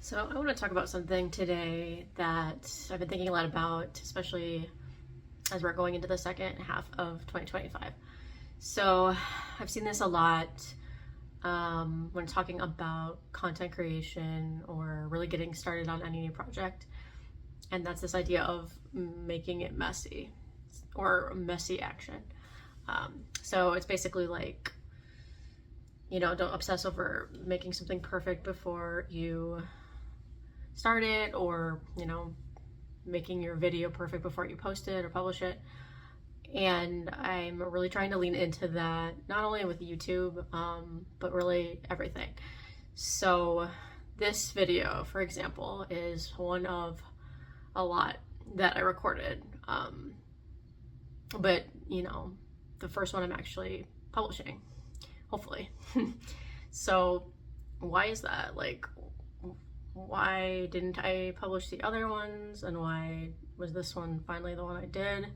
So I want to talk about something today that I've been thinking a lot about, especially as we're going into the second half of 2025. So I've seen this a lot when talking about content creation or really getting started on any new project. And that's this idea of making it messy or messy action. So it's basically like, don't obsess over making something perfect before you start it, or making your video perfect before you post it or publish it. And I'm really trying to lean into that, not only with YouTube, but really everything. So this video, for example, is one of a lot that I recorded, but the first one I'm actually publishing, hopefully. So why is that? Like, why didn't I publish the other ones, and why was this one finally the one I did?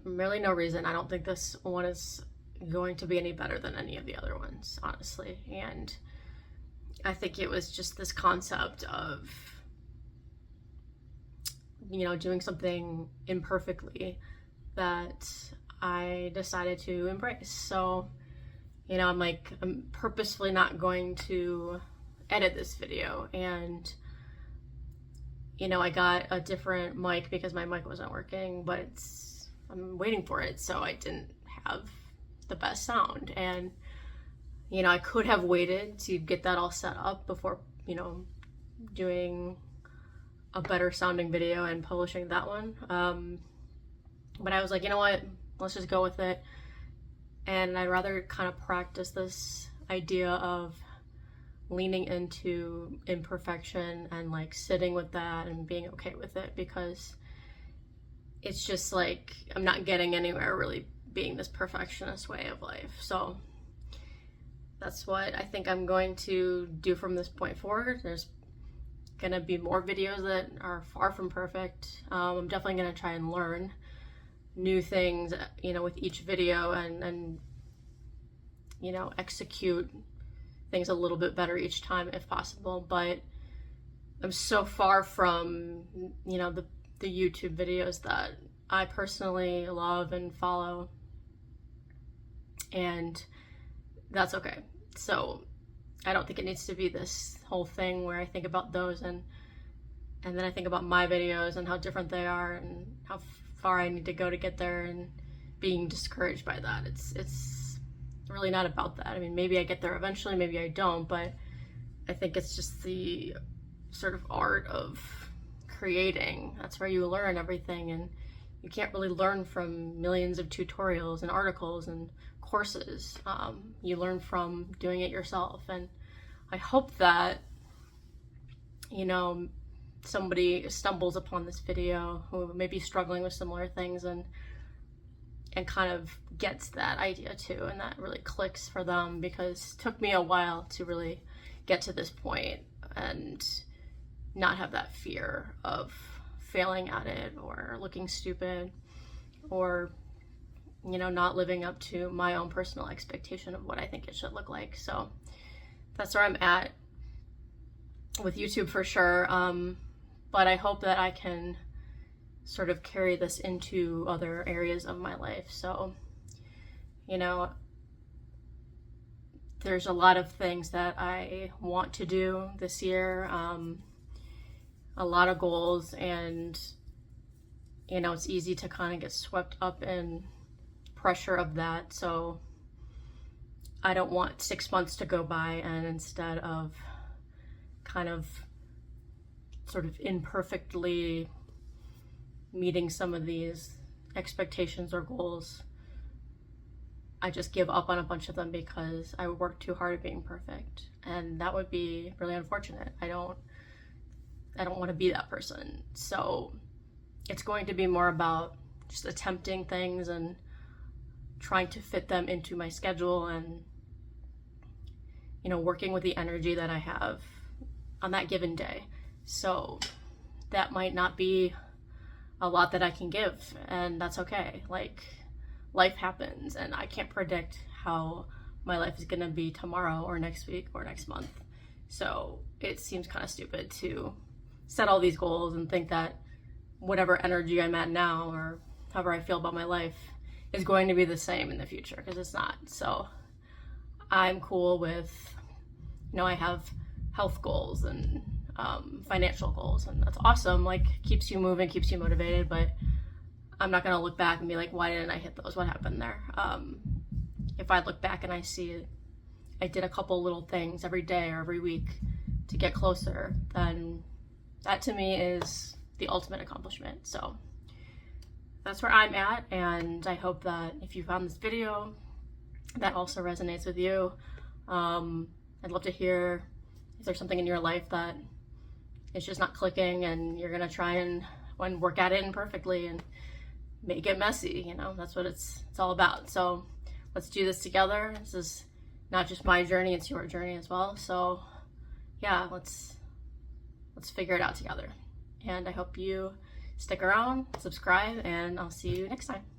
Really no reason. I don't think this one is going to be any better than any of the other ones, honestly. And I think it was just this concept of doing something imperfectly that I decided to embrace. So I'm purposefully not going to edit this video, and I got a different mic because my mic wasn't working, but I'm waiting for it, so I didn't have the best sound. And I could have waited to get that all set up before doing a better sounding video and publishing that one, but I was like, you know what, let's just go with it. And I'd rather kind of practice this idea of leaning into imperfection and like sitting with that and being okay with it, because it's just like I'm not getting anywhere really being this perfectionist way of life. So that's what I think I'm going to do from this point forward. There's gonna be more videos that are far from perfect. I'm definitely gonna try and learn new things with each video, and execute things a little bit better each time if possible. But I'm so far from the YouTube videos that I personally love and follow, and that's okay. So I don't think it needs to be this whole thing where I think about those and then I think about my videos and how different they are and how far I need to go to get there, and being discouraged by that. It's really not about that. I mean, maybe I get there eventually, maybe I don't, but I think it's just the sort of art of creating. That's where you learn everything, and you can't really learn from millions of tutorials and articles and courses. You learn from doing it yourself, and I hope that somebody stumbles upon this video who may be struggling with similar things and kind of gets that idea too, and that really clicks for them, because it took me a while to really get to this point and not have that fear of failing at it or looking stupid, or not living up to my own personal expectation of what I think it should look like. So that's where I'm at with YouTube for sure. But I hope that I can sort of carry this into other areas of my life. So, there's a lot of things that I want to do this year, a lot of goals, and, it's easy to kind of get swept up in pressure of that. So I don't want 6 months to go by and instead of kind of sort of imperfectly meeting some of these expectations or goals, I just give up on a bunch of them because I worked too hard at being perfect, and that would be really unfortunate. I don't want to be that person. So it's going to be more about just attempting things and trying to fit them into my schedule, and working with the energy that I have on that given day. So that might not be a lot that I can give, and that's okay. Like, life happens, and I can't predict how my life is gonna be tomorrow or next week or next month. So it seems kind of stupid to set all these goals and think that whatever energy I'm at now or however I feel about my life is going to be the same in the future, because it's not. So I'm cool with, I have health goals and financial goals, and that's awesome. Like, keeps you moving, keeps you motivated, but I'm not going to look back and be like, why didn't I hit those? What happened there? If I look back and I see I did a couple little things every day or every week to get closer, then that to me is the ultimate accomplishment. So that's where I'm at, and I hope that if you found this video, that also resonates with you. I'd love to hear if there's something in your life that is just not clicking and you're gonna try and work at it imperfectly and make it messy. That's what it's all about. So let's do this together. This is not just my journey, it's your journey as well. So yeah, let's figure it out together. And I hope you stick around, subscribe, and I'll see you next time.